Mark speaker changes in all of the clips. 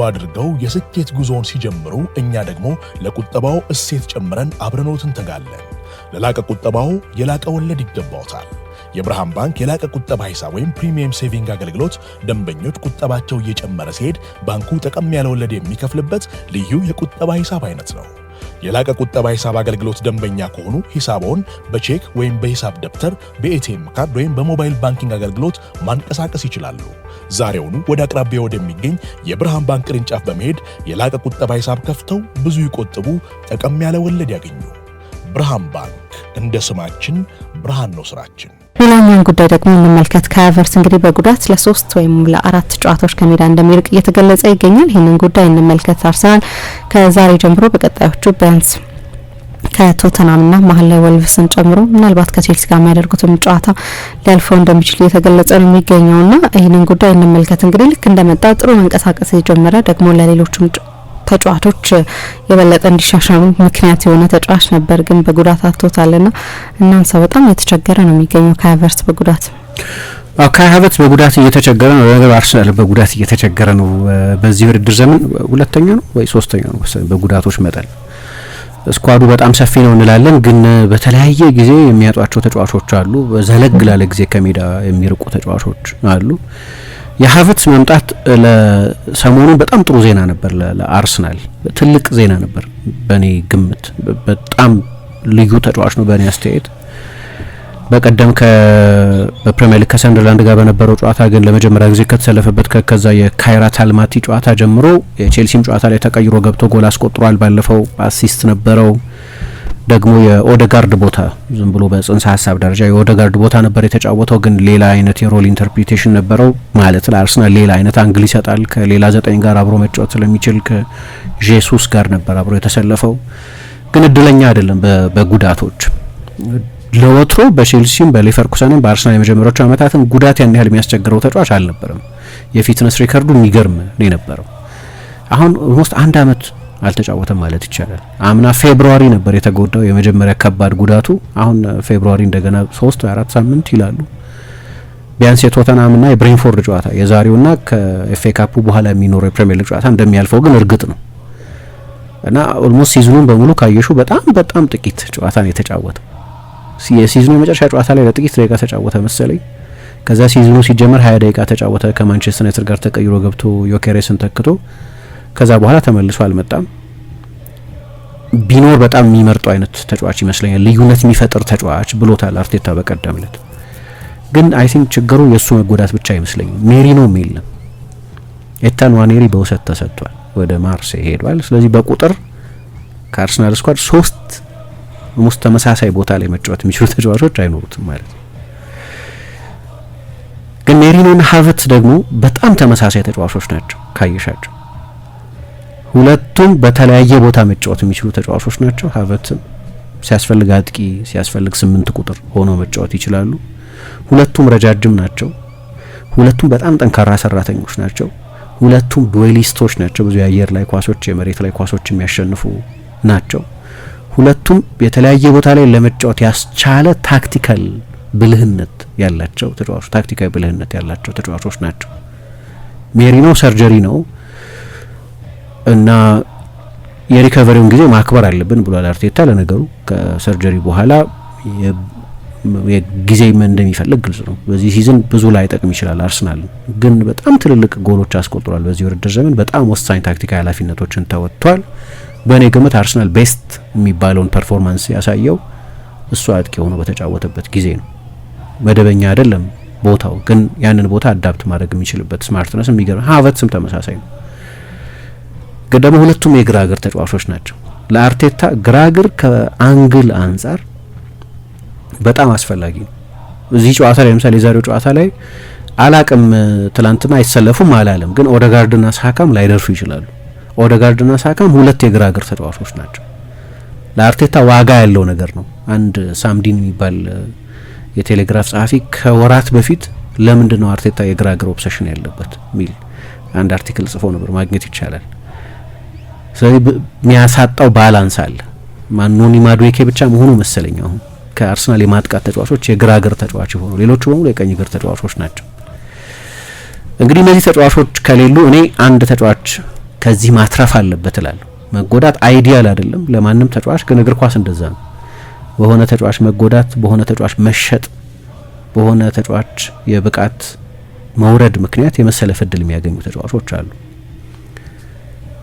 Speaker 1: አድርገው የስኬት ጉዞውን ሲጀምሩ እኛ ደግሞ ለቁጠባው እሴት ጨምረን አብረኖት እንተጋለን። ለላቀ ቁጠባው የላቀ ወለድ ይገባዎታል። የብርሃን ባንክ የላቀ ቁጠባ ሂሳብ ወይም ፕሪሚየም ሴቪንግ አገልግሎት ደንበኞች ቁጠባቸው እየጨመረ ሲሄድ ባንኩ ጠቀም ያለ ወለድ የሚከፍልበት ልዩ የቁጠባ ሂሳብ አይነት ነው። የላቀ ቁጠባ ሂሳብ አገልግሎት ደንበኛ ከሆኑ ሂሳቦን በቼክ ወይም በሂሳብ ደብተር፣ በኤቲኤም ካርድ ወይም በሞባይል ባንኪንግ አገልግሎት ማንቀሳቀስ ይችላሉ። ዛሬውኑ ወደ አቅራቢያው ወደሚገኝ የብርሃን ባንክ ቅርንጫፍ በመሄድ የላቀ ቁጠባ ሂሳብ ከፍተው ብዙ ይቆጥቡ፣ ጠቀም ያለ ወለድ ያገኙ። ብርሃን ባንክ፣ እንደ ስማችን ብርሃን ነው ስራችን።
Speaker 2: ሌላኛውን ጉዳይ ደግሞ እንመልከት። ከሀቨርትዝ እንግዲህ በጉዳት ለ3 ወይም ለ4 ጨዋታዎች ከሜዳ እንደሚርቅ እየተገለጸ ይገኛል። ይህንን ጉዳይ እንመልከት። አርሰናል ከዛሬ ጀምሮ በቀጣዮቹ ቢያንስ ከቶተናምና መሀል ላይ ወልቭስን ጨምሮ ምናልባት ከቼልሲ ጋር የሚያደርጉትም ጨዋታ ሊያልፈው እንደሚችል እየተገለጸ ነው የሚገኘውና ይህንን ጉዳይ እንመልከት። እንግዲህ ልክ እንደመጣ ጥሩ መንቀሳቀስ የጀመረ ደግሞ ለሌሎችም ተጫዋቾች የበለጠ እንዲሻሻሉ ምክንያት የሆነ ተጫዋች ነበር፣ ግን በጉዳት አጥቶታልና እናንሳ በጣም የተቸገረ ነው የሚገኘው ከሀቨርትዝ በጉዳት
Speaker 3: ከሀቨርትዝ በጉዳት እየተቸገረ ነው። ነገር አርሰናል በጉዳት እየተቸገረ ነው። በዚህ ውድድር ዘመን ሁለተኛ ነው ወይ ሶስተኛ ነው በጉዳቶች መጠን። ስኳዱ በጣም ሰፊ ነው እንላለን፣ ግን በተለያየ ጊዜ የሚያጧቸው ተጫዋቾች አሉ። ዘለግ ላለ ጊዜ ከሜዳ የሚርቁ ተጫዋቾች አሉ። የሀቨርትዝ መምጣት ለሰሞኑን በጣም ጥሩ ዜና ነበር፣ ለአርሰናል ትልቅ ዜና ነበር። በእኔ ግምት በጣም ልዩ ተጫዋች ነው በእኔ አስተያየት። በቀደም በፕሪሚየር ሊግ ከሰንደርላንድ ጋር በነበረው ጨዋታ ግን ለመጀመሪያ ጊዜ ከተሰለፈበት ከዛ የካይራት አልማቲ ጨዋታ ጀምሮ የቼልሲም ጨዋታ ላይ ተቀይሮ ገብቶ ጎል አስቆጥሯል። ባለፈው አሲስት ነበረው። ደግሞ የኦደጋርድ ቦታ ዝም ብሎ በጽንሰ ሀሳብ ደረጃ የኦደጋርድ ቦታ ነበር የተጫወተው፣ ግን ሌላ አይነት የሮል ኢንተርፕሪቴሽን ነበረው። ማለት ለአርሰናል ሌላ አይነት አንግል ይሰጣል። ከሌላ 9 ጋር አብሮ መጫወት ስለሚችል ከጄሱስ ጋር ነበር አብሮ የተሰለፈው። ግን እድለኛ አይደለም በጉዳቶች። ለወትሮ በቼልሲም በሌቨርኩሰንም በአርሰናል የመጀመሪያዎቹ ዓመታትም ጉዳት ያን ያህል የሚያስቸግረው ተጫዋች አልነበረም። የፊትነስ ሪከርዱ የሚገርም ነው የነበረው። አሁን ኦልሞስት 1 አመት አልተጫወተም ማለት ይቻላል። አምና ፌብሩዋሪ ነበር የተጎዳው የመጀመሪያ ከባድ ጉዳቱ። አሁን ፌብሩዋሪ እንደገና 3 ወይ 4 ሳምንት ይላሉ። ቢያንስ የቶተናምና የብሬንፎርድ ጨዋታ የዛሬውና ከኤፍኤ ካፑ በኋላ የሚኖረው የፕሪሚየር ሊግ ጨዋታ እንደሚያልፈው ግን እርግጥ ነው እና ኦልሞስት ሲዝኑን በሙሉ ካየሹ በጣም ጥቂት ጨዋታ ነው የተጫወተው። የሲዝኑ የመጨረሻ ጨዋታ ላይ ለጥቂት ደቂቃ ተጫወተ መሰለኝ። ከዛ ሲዝኑ ሲጀመር 20 ደቂቃ ተጫወተ ከማንቸስተር ዩናይትድ ጋር ተቀይሮ ገብቶ ዮኬሬስን ተክቶ። ከዛ በኋላ ተመልሶ አልመጣም። ቢኖር በጣም የሚመርጠው አይነት ተጫዋች ይመስለኛል፣ ልዩነት የሚፈጥር ተጫዋች ብሎታል አርቴታ በቀደምለት። ግን አይ ቲንክ ችግሩ የእሱ መጎዳት ብቻ አይመስለኝም። ሜሪኖም የለም። ኤታን ዋኔሪ በውሰት ተሰጥቷል፣ ወደ ማርሴይ ሄዷል። ስለዚህ በቁጥር ከአርሰናል ስኳድ 3 ሙስት ተመሳሳይ ቦታ ላይ መጫወት የሚችሉ ተጫዋቾች አይኖሩትም ማለት ነው። ግን ሜሪኖና ሀቨርትዝ ደግሞ በጣም ተመሳሳይ ተጫዋቾች ናቸው ካየሻቸው። ሁለቱም በተለያየ ቦታ መጫወት የሚችሉ ተጫዋቾች ናቸው። ሀቨርትዝ ሲያስፈልግ አጥቂ ሲያስፈልግ 8 ቁጥር ሆኖ መጫወት ይችላሉ። ሁለቱም ረጃጅም ናቸው። ሁለቱም በጣም ጠንካራ ሰራተኞች ናቸው። ሁለቱም ዱዌሊስቶች ናቸው። ብዙ የአየር ላይ ኳሶች የመሬት ላይ ኳሶች የሚያሸንፉ ናቸው። ሁለቱም የተለያየ ቦታ ላይ ለመጫወት ያስቻለ ታክቲካል ብልህነት ያላቸው ተጫዋቾች ታክቲካዊ ብልህነት ያላቸው ተጫዋቾች ናቸው። ሜሪኖ ሰርጀሪ ነው እና የሪከቨሪውን ጊዜ ማክበር አለብን ብሏል አርቴታ። ለነገሩ ከሰርጀሪ በኋላ የጊዜ እንደሚፈልግ ግልጽ ነው። በዚህ ሲዝን ብዙ ላይ ጠቅም ይችላል አርሰናል፣ ግን በጣም ትልልቅ ጎሎች አስቆጥሯል በዚህ ውድድር ዘመን። በጣም ወሳኝ ታክቲካዊ ኃላፊነቶችን ተወጥቷል። በእኔ ግምት አርሰናል ቤስት የሚባለውን ፐርፎርማንስ ያሳየው እሱ አጥቂ ሆኖ በተጫወተበት ጊዜ ነው። መደበኛ አይደለም ቦታው፣ ግን ያንን ቦታ አዳፕት ማድረግ የሚችልበት ስማርትነስ የሚገርም። ሀቨርትዝም ተመሳሳይ ነው። ግን ደግሞ ሁለቱም የግራግር ተጫዋቾች ናቸው። ለአርቴታ ግራግር ከአንግል አንጻር በጣም አስፈላጊ ነው። እዚህ ጨዋታ ላይ ለምሳሌ የዛሬው ጨዋታ ላይ አላቅም ትላንትና አይሰለፉም አላለም፣ ግን ኦደጋርድና ሳካም ላይደርሱ ይችላሉ። ኦደጋርድና ሳካም 2 የግራግር ተጫዋቾች ናቸው። ለአርቴታ ዋጋ ያለው ነገር ነው። አንድ ሳምዲን የሚባል የቴሌግራፍ ጸሐፊ ከወራት በፊት ለምንድን ነው አርቴታ የግራግር ኦብሰሽን ያለበት ሚል አንድ አርቲክል ጽፎ ነበር፣ ማግኘት ይቻላል። ስለዚህ የሚያሳጣው ባላንስ አለ። ማንኖኒ ማዱዌኬ ብቻ መሆኑ መሰለኝ አሁን ከአርሰናል የማጥቃት ተጫዋቾች የግራግር ተጫዋች ሆኑ፣ ሌሎቹ በሙሉ የቀኝ እግር ተጫዋቾች ናቸው። እንግዲህ እነዚህ ተጫዋቾች ከሌሉ እኔ አንድ ተጫዋች ከዚህ ማትረፍ አለበት እላለሁ። መጎዳት አይዲያል አይደለም ለማንም ተጫዋች፣ ግን እግር ኳስ እንደዛ ነው። በሆነ ተጫዋች መጎዳት፣ በሆነ ተጫዋች መሸጥ፣ በሆነ ተጫዋች የብቃት መውረድ ምክንያት የመሰለፍ እድል የሚያገኙ ተጫዋቾች አሉ።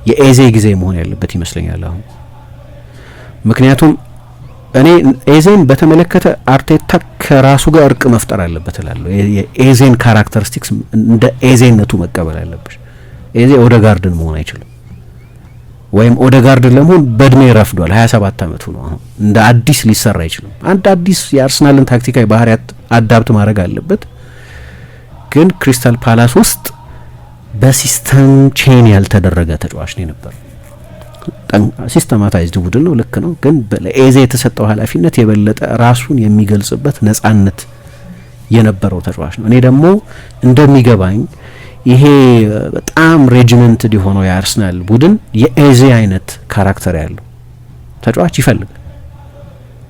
Speaker 3: የኤዜ ጊዜ መሆን ያለበት ይመስለኛል አሁን። ምክንያቱም እኔ ኤዜን በተመለከተ አርቴታ ከራሱ ጋር እርቅ መፍጠር አለበት እላለሁ። የኤዜን ካራክተሪስቲክስ እንደ ኤዜነቱ መቀበል አለብሽ። ኤዜ ኦዴጋርድን መሆን አይችልም፣ ወይም ኦዴጋርድን ለመሆን በእድሜ ረፍዷል። 27 ዓመቱ ነው አሁን። እንደ አዲስ ሊሰራ አይችልም። አንድ አዲስ የአርሰናልን ታክቲካዊ ባህሪያት አዳፕት ማድረግ አለበት። ግን ክሪስታል ፓላስ ውስጥ በሲስተም ቼን ያልተደረገ ተጫዋች ነው ነበር። ሲስተማታይዝድ ቡድን ነው፣ ልክ ነው። ግን ለኤዜ የተሰጠው ኃላፊነት የበለጠ ራሱን የሚገልጽበት ነጻነት የነበረው ተጫዋች ነው። እኔ ደግሞ እንደሚገባኝ ይሄ በጣም ሬጂመንትድ የሆነው የአርሰናል ቡድን የኤዜ አይነት ካራክተር ያለው ተጫዋች ይፈልጋል።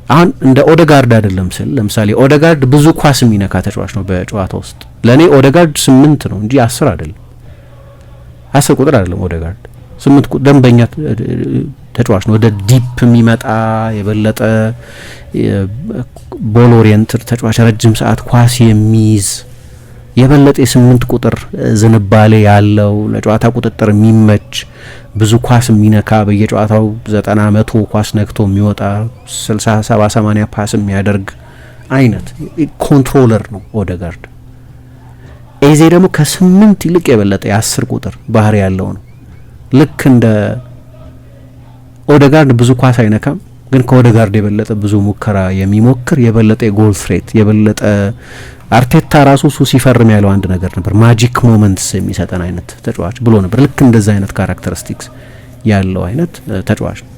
Speaker 3: አሁን እንደ ኦዴጋርድ አይደለም ስል፣ ለምሳሌ ኦዴጋርድ ብዙ ኳስ የሚነካ ተጫዋች ነው በጨዋታ ውስጥ። ለእኔ ኦዴጋርድ 8 ነው እንጂ 10 አይደለም። 10 ቁጥር አይደለም ኦዴጋርድ 8 ደንበኛ ተጫዋች ነው። ወደ ዲፕ የሚመጣ የበለጠ ቦል ኦሪየንትድ ተጫዋች፣ ረጅም ሰዓት ኳስ የሚይዝ የበለጠ የ8 ቁጥር ዝንባሌ ያለው ለጨዋታ ቁጥጥር የሚመች ብዙ ኳስ የሚነካ በየጨዋታው 90-100 ኳስ ነክቶ የሚወጣ 60-70-80 ፓስ የሚያደርግ አይነት ኮንትሮለር ነው ኦዴጋርድ። ኤዜ ደግሞ ከ8 ይልቅ የበለጠ የ10 ቁጥር ባህሪ ያለው ነው። ልክ እንደ ኦዴጋርድ ብዙ ኳስ አይነካም፣ ግን ከኦዴጋርድ የበለጠ ብዙ ሙከራ የሚሞክር የበለጠ የጎል ትሬት የበለጠ አርቴታ ራሱ እሱ ሲፈርም ያለው አንድ ነገር ነበር፣ ማጂክ ሞመንትስ የሚሰጠን አይነት ተጫዋች ብሎ ነበር። ልክ እንደዛ አይነት ካራክተሪስቲክስ ያለው አይነት ተጫዋች ነው።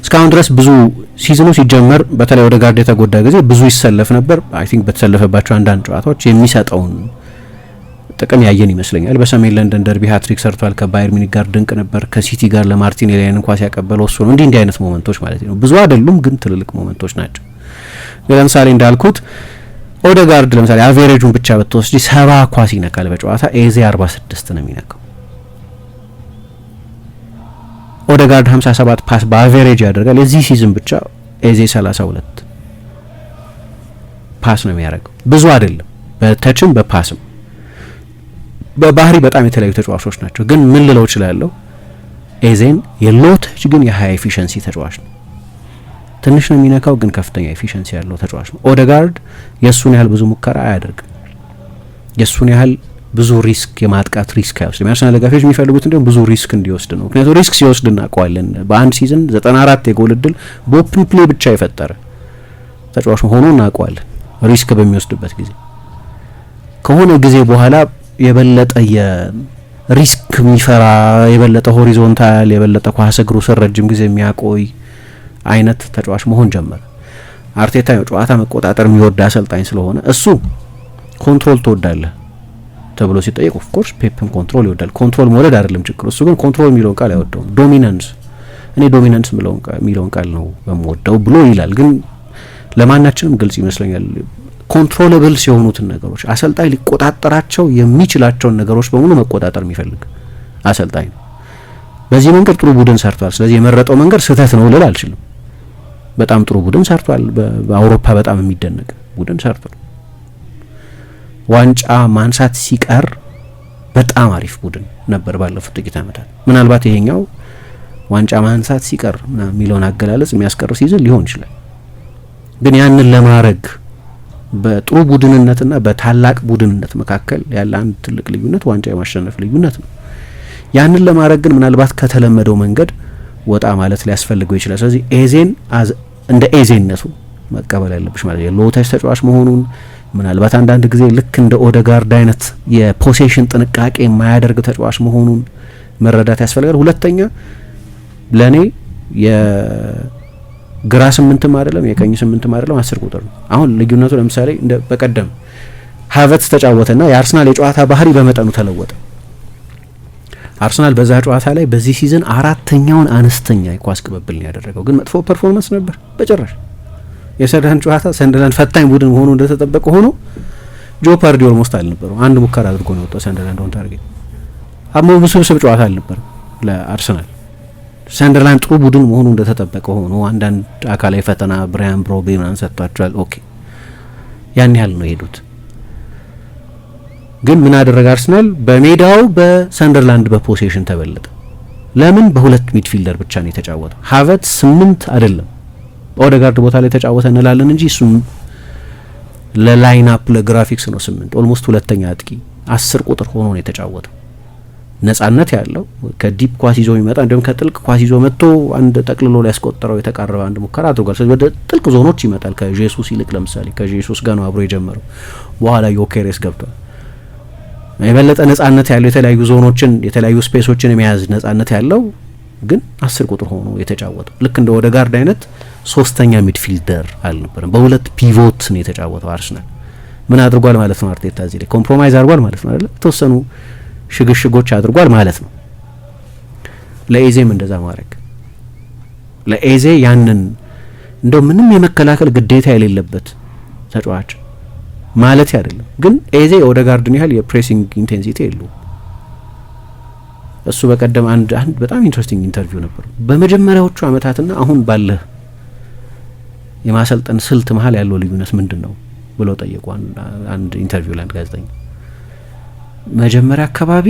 Speaker 3: እስካሁን ድረስ ብዙ ሲዝኑ ሲጀመር በተለይ ኦዴጋርድ የተጎዳ ጊዜ ብዙ ይሰለፍ ነበር። አይ ቲንክ በተሰለፈባቸው አንዳንድ ጨዋታዎች የሚሰጠውን ጥቅም ያየን ይመስለኛል። በሰሜን ለንደን ደርቢ ሃትሪክ ሰርቷል። ከባየር ሚኒክ ጋር ድንቅ ነበር። ከሲቲ ጋር ለማርቲኔሊ ኳስ ያቀበለው እሱ ነው። እንዲህ አይነት ሞመንቶች ማለት ነው። ብዙ አይደሉም፣ ግን ትልልቅ ሞመንቶች ናቸው። ለምሳሌ እንዳልኩት ኦዴጋርድ ለምሳሌ አቬሬጁን ብቻ ብትወስጂ 70 ኳስ ይነካል በጨዋታ፣ ኤዜ 46 ነው የሚነካው። ኦዴጋርድ 57 ፓስ በአቬሬጅ ያደርጋል። የዚህ ሲዝን ብቻ ኤዜ 32 ፓስ ነው የሚያደርገው። ብዙ አይደለም፣ በተችም በፓስም በባህሪ በጣም የተለያዩ ተጫዋቾች ናቸው። ግን ምን ልለው እችላለሁ፣ ኤዜን የሎ ተች ግን የሃይ ኤፊሽንሲ ተጫዋች ነው። ትንሽ ነው የሚነካው፣ ግን ከፍተኛ ኤፊሽንሲ ያለው ተጫዋች ነው። ኦዴጋርድ የእሱን ያህል ብዙ ሙከራ አያደርግም። የእሱን ያህል ብዙ ሪስክ የማጥቃት ሪስክ አይወስድም። የአርሰናል ደጋፊዎች የሚፈልጉት እንዲሁም ብዙ ሪስክ እንዲወስድ ነው። ምክንያቱም ሪስክ ሲወስድ እናውቀዋለን። በአንድ ሲዝን 94 የጎል እድል በኦፕን ፕሌይ ብቻ የፈጠረ ተጫዋች ሆኖ እናውቀዋለን። ሪስክ በሚወስድበት ጊዜ ከሆነ ጊዜ በኋላ የበለጠ የሪስክ የሚፈራ የበለጠ ሆሪዞንታል የበለጠ ኳስ እግሩ ስር ረጅም ጊዜ የሚያቆይ አይነት ተጫዋች መሆን ጀመረ። አርቴታ ጨዋታ መቆጣጠር የሚወድ አሰልጣኝ ስለሆነ እሱ ኮንትሮል ትወዳለህ ተብሎ ሲጠየቅ ኦፍ ኮርስ ፔፕም ኮንትሮል ይወዳል። ኮንትሮል መውደድ አይደለም ችግሩ፣ እሱ ግን ኮንትሮል የሚለውን ቃል አይወደውም። ዶሚናንስ፣ እኔ ዶሚናንስ የሚለውን ቃል ነው በምወደው ብሎ ይላል። ግን ለማናችንም ግልጽ ይመስለኛል ኮንትሮለብልስ የሆኑትን ነገሮች አሰልጣኝ ሊቆጣጠራቸው የሚችላቸውን ነገሮች በሙሉ መቆጣጠር የሚፈልግ አሰልጣኝ ነው። በዚህ መንገድ ጥሩ ቡድን ሰርቷል። ስለዚህ የመረጠው መንገድ ስህተት ነው ልል አልችልም። በጣም ጥሩ ቡድን ሰርቷል። በአውሮፓ በጣም የሚደነቅ ቡድን ሰርቷል። ዋንጫ ማንሳት ሲቀር በጣም አሪፍ ቡድን ነበር ባለፉት ጥቂት ዓመታት። ምናልባት ይሄኛው ዋንጫ ማንሳት ሲቀር የሚለውን አገላለጽ የሚያስቀር ሲዝን ሊሆን ይችላል። ግን ያንን ለማድረግ በጥሩ ቡድንነትና በታላቅ ቡድንነት መካከል ያለ አንድ ትልቅ ልዩነት ዋንጫ የማሸነፍ ልዩነት ነው። ያንን ለማድረግ ግን ምናልባት ከተለመደው መንገድ ወጣ ማለት ሊያስፈልገው ይችላል። ስለዚህ ኤዜን እንደ ኤዜነቱ መቀበል ያለብሽ ማለት የሎተች ተጫዋች መሆኑን፣ ምናልባት አንዳንድ ጊዜ ልክ እንደ ኦዴጋርድ አይነት የፖሴሽን ጥንቃቄ የማያደርግ ተጫዋች መሆኑን መረዳት ያስፈልጋል። ሁለተኛ ለኔ የግራ 8ም አይደለም የቀኝ 8ም አይደለም 10 ቁጥር ነው። አሁን ልዩነቱ ለምሳሌ እንደ በቀደም ሃቨርትዝ ተጫወተና የአርሰናል የጨዋታ ባህሪ በመጠኑ ተለወጠ። አርሰናል በዛ ጨዋታ ላይ በዚህ ሲዝን 4ኛውን አነስተኛ የኳስ ቅብብል ነው ያደረገው። ግን መጥፎ ፐርፎርማንስ ነበር በጭራሽ። የሰንደርላንድ ጨዋታ ሰንደርላንድ ፈታኝ ቡድን ሆኖ እንደተጠበቀ ሆኖ ጆፓርዲ ኦልሞስት አልነበረው። አንድ ሙከራ አድርጎ ነው ወጣው ሰንደርላንድ ኦን ታርጌት። ውስብስብ ጨዋታ አልነበረም ለአርሰናል። ሰንደርላንድ ጥሩ ቡድን መሆኑ እንደተጠበቀ ሆኖ አንዳንድ አካላዊ ፈተና ብራያን ብሮቤ ምናምን ሰጥቷቸዋል። ኦኬ ያን ያህል ነው የሄዱት። ግን ምን አደረገ አርሰናል? በሜዳው በሰንደርላንድ በፖሴሽን ተበለጠ። ለምን? በሁለት ሚድፊልደር ብቻ ነው የተጫወተው። ሃቨርትዝ 8 አይደለም ኦዴጋርድ ቦታ ላይ ተጫወተ እንላለን እንጂ እሱም ለላይን አፕ ለግራፊክስ ነው 8 ኦልሞስት ሁለተኛ አጥቂ 10 ቁጥር ሆኖ ነው የተጫወተው። ነጻነት ያለው ከዲፕ ኳስ ይዞ የሚመጣ እንዲሁም ከጥልቅ ኳስ ይዞ መጥቶ አንድ ጠቅልሎ ላይ ያስቆጠረው የተቃረበ አንድ ሙከራ አድርጓል። ስለዚህ ወደ ጥልቅ ዞኖች ይመጣል ከጄሱስ ይልቅ። ለምሳሌ ከጄሱስ ጋር ነው አብሮ የጀመረው፣ በኋላ ዮኬሬስ ገብቷል። የበለጠ ነጻነት ያለው የተለያዩ ዞኖችን የተለያዩ ስፔሶችን የሚያዝ ነጻነት ያለው ግን 10 ቁጥር ሆኖ የተጫወተው ልክ እንደ ኦዴጋርድ አይነት ሶስተኛ ሚድፊልደር አልነበረም። በሁለት ፒቮት ነው የተጫወተው አርሰናል። ምን አድርጓል ማለት ነው? አርቴታ እዚህ ላይ ኮምፕሮማይዝ አድርጓል ማለት ነው አይደል? የተወሰኑ ሽግሽጎች አድርጓል ማለት ነው። ለኤዜም እንደዛ ማድረግ ለኤዜ ያንን እንደው ምንም የመከላከል ግዴታ የሌለበት ተጫዋች ማለት አይደለም፣ ግን ኤዜ ኦዴጋርድን ያህል የፕሬሲንግ ኢንቴንሲቲ የለውም። እሱ በቀደም አንድ በጣም ኢንትረስቲንግ ኢንተርቪው ነበር። በመጀመሪያዎቹ አመታትና አሁን ባለ የማሰልጠን ስልት መሀል ያለው ልዩነት ምንድን ነው ብሎ ጠየቁ አንድ ኢንተርቪው ላይ አንድ ጋዜጠኛ። መጀመሪያ አካባቢ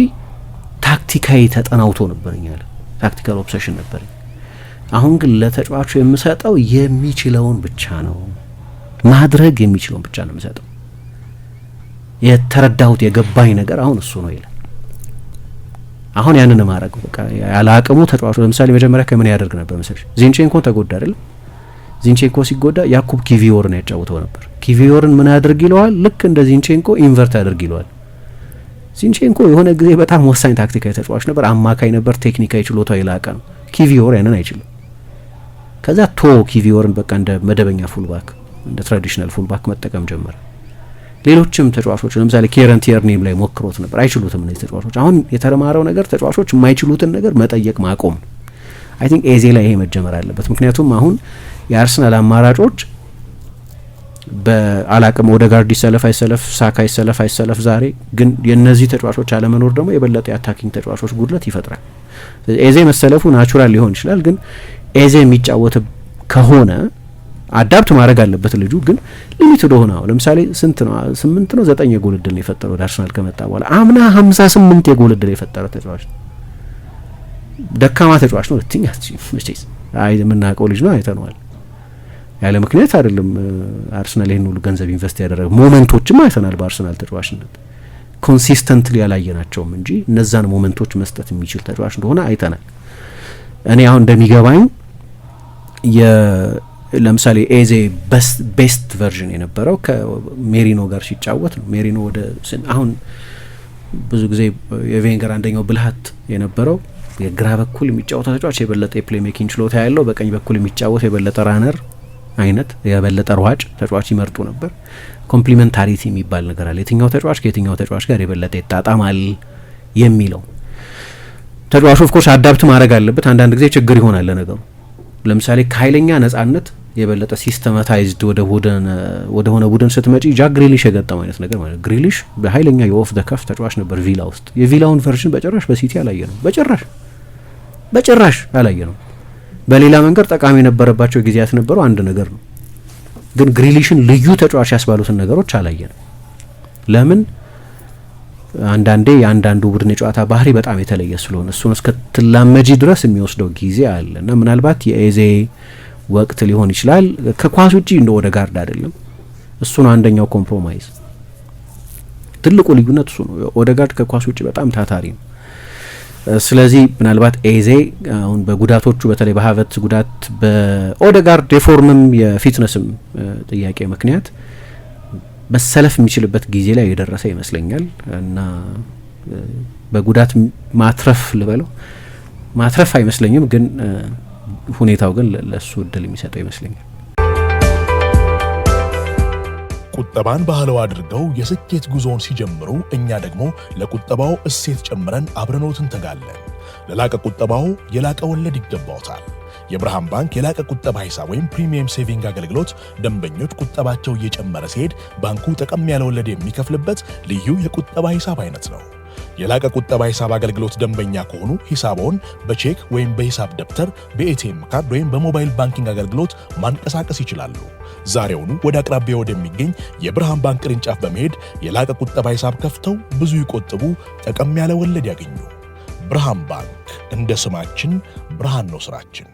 Speaker 3: ታክቲካዊ ተጠናውቶ ነበርኝ አለ፣ ታክቲካል ኦብሰሽን ነበርኝ። አሁን ግን ለተጫዋቹ የምሰጠው የሚችለውን ብቻ ነው፣ ማድረግ የሚችለውን ብቻ ነው የምሰጠው። የተረዳሁት የገባኝ ነገር አሁን እሱ ነው ይላል። አሁን ያንን ማድረግ በቃ ያለ አቅሙ ተጫዋቹ ለምሳሌ መጀመሪያ ከምን ያደርግ ነበር መሰለሽ? ዚንቼንኮ ተጎዳ አይደል? ዚንቼንኮ ሲጎዳ ያኩብ ኪቪዮርን ያጫውተው ነበር። ኪቪዮርን ምን ያደርግ ይለዋል? ልክ እንደ ዚንቼንኮ ኢንቨርት ያደርግ ይለዋል። ዚንቼንኮ የሆነ ጊዜ በጣም ወሳኝ ታክቲካዊ ተጫዋች ነበር፣ አማካይ ነበር፣ ቴክኒካዊ ችሎታው የላቀ ነው። ኪቪዮር ያንን አይችልም። ከዛ ኪቪዮርን በቃ እንደ መደበኛ ፉልባክ እንደ ትራዲሽናል ፉልባክ መጠቀም ጀመረ። ሌሎችም ተጫዋቾች ለምሳሌ ኬረን ቲየርኒም ላይ ሞክሮት ነበር። አይችሉትም እነዚህ ተጫዋቾች። አሁን የተማረው ነገር ተጫዋቾች የማይችሉትን ነገር መጠየቅ ማቆም። አይ ቲንክ ኤዜ ላይ ይሄ መጀመር አለበት። ምክንያቱም አሁን የአርሰናል አማራጮች በአላቅም ኦዴጋርድ ይሰለፍ አይሰለፍ፣ ሳካ ይሰለፍ አይሰለፍ፣ ዛሬ ግን የነዚህ ተጫዋቾች አለመኖር ደግሞ የበለጠ የአታኪንግ ተጫዋቾች ጉድለት ይፈጥራል። ኤዜ መሰለፉ ናቹራል ሊሆን ይችላል፣ ግን ኤዜ የሚጫወት ከሆነ አዳፕት ማድረግ አለበት ልጁ። ግን ሊሚትድ ሆነ ነው። ለምሳሌ ስንት ነው 8 ነው 9 የጎል ዕድል ነው የፈጠረው ወደ አርሰናል ከመጣ በኋላ። አምና 58 የጎል ዕድል የፈጠረ ተጫዋች ነው። ደካማ ተጫዋች ነው ልትኛት መቼስ የምናውቀው ልጅ ነው፣ አይተነዋል። ያለ ምክንያት አይደለም አርሰናል ይሄን ሁሉ ገንዘብ ኢንቨስት ያደረገው። ሞመንቶችም አይተናል በአርሰናል ተጫዋችነት ኮንሲስተንትሊ ያላየናቸውም እንጂ እነዛን ሞመንቶች መስጠት የሚችል ተጫዋች እንደሆነ አይተናል። እኔ አሁን እንደሚገባኝ ለምሳሌ ኤዜ ቤስት ቨርዥን የነበረው ከሜሪኖ ጋር ሲጫወት ነው። ሜሪኖ ወደ አሁን ብዙ ጊዜ የቬንገር አንደኛው ብልሃት የነበረው የግራ በኩል የሚጫወተው ተጫዋች የበለጠ የፕሌይ ሜኪንግ ችሎታ ያለው፣ በቀኝ በኩል የሚጫወት የበለጠ ራነር አይነት የበለጠ ሯጭ ተጫዋች ይመርጡ ነበር። ኮምፕሊመንታሪቲ የሚባል ነገር አለ። የትኛው ተጫዋች ከየትኛው ተጫዋች ጋር የበለጠ ይጣጣማል የሚለው ተጫዋቹ ኦፍኮርስ አዳፕት ማድረግ አለበት። አንዳንድ ጊዜ ችግር ይሆናል ለነገሩ። ለምሳሌ ከኃይለኛ ነጻነት የበለጠ ሲስተማታይዝድ ወደ ሆነ ቡድን ስትመጪ ጃክ ግሪሊሽ የገጠመው አይነት ነገር ማለት። ግሪሊሽ በኃይለኛ የኦፍ ደ ከፍ ተጫዋች ነበር ቪላ ውስጥ። የቪላውን ቨርዥን በጭራሽ በሲቲ አላየ ነው፣ በጭራሽ አላየ ነው። በሌላ መንገድ ጠቃሚ የነበረባቸው ጊዜያት ነበሩ፣ አንድ ነገር ነው። ግን ግሪሊሽን ልዩ ተጫዋች ያስባሉትን ነገሮች አላየ ነው። ለምን? አንዳንዴ የአንዳንዱ ቡድን የጨዋታ ባህሪ በጣም የተለየ ስለሆነ እሱን እስከትላመጂ ድረስ የሚወስደው ጊዜ አለ እና ምናልባት የኤዜ ወቅት ሊሆን ይችላል። ከኳስ ውጪ እንደ ኦዴጋርድ አይደለም። እሱ ነው አንደኛው ኮምፕሮማይዝ። ትልቁ ልዩነት እሱ ነው። ኦዴጋርድ ከኳስ ውጪ በጣም ታታሪ ነው። ስለዚህ ምናልባት ኤዜ አሁን በጉዳቶቹ በተለይ በሀቨርትዝ ጉዳት፣ በኦዴጋርድ የፎርምም የፊትነስም ጥያቄ ምክንያት መሰለፍ የሚችልበት ጊዜ ላይ የደረሰ ይመስለኛል እና በጉዳት ማትረፍ ልበለው ማትረፍ አይመስለኝም፣ ግን ሁኔታው ግን ለሱ እድል የሚሰጠው ይመስለኛል።
Speaker 1: ቁጠባን ባህለው አድርገው የስኬት ጉዞውን ሲጀምሩ እኛ ደግሞ ለቁጠባው እሴት ጨምረን አብረኖት እንተጋለን። ለላቀ ቁጠባው የላቀ ወለድ ይገባዎታል። የብርሃን ባንክ የላቀ ቁጠባ ሂሳብ ወይም ፕሪሚየም ሴቪንግ አገልግሎት ደንበኞች ቁጠባቸው እየጨመረ ሲሄድ ባንኩ ጠቀም ያለ ወለድ የሚከፍልበት ልዩ የቁጠባ ሂሳብ አይነት ነው። የላቀ ቁጠባ ሂሳብ አገልግሎት ደንበኛ ከሆኑ ሂሳቦን በቼክ ወይም በሂሳብ ደብተር፣ በኤቲኤም ካርድ ወይም በሞባይል ባንኪንግ አገልግሎት ማንቀሳቀስ ይችላሉ። ዛሬውኑ ወደ አቅራቢያ ወደሚገኝ የብርሃን ባንክ ቅርንጫፍ በመሄድ የላቀ ቁጠባ ሂሳብ ከፍተው ብዙ ይቆጥቡ፣ ጠቀም ያለ ወለድ ያገኙ። ብርሃን ባንክ፣ እንደ ስማችን ብርሃን ነው ስራችን።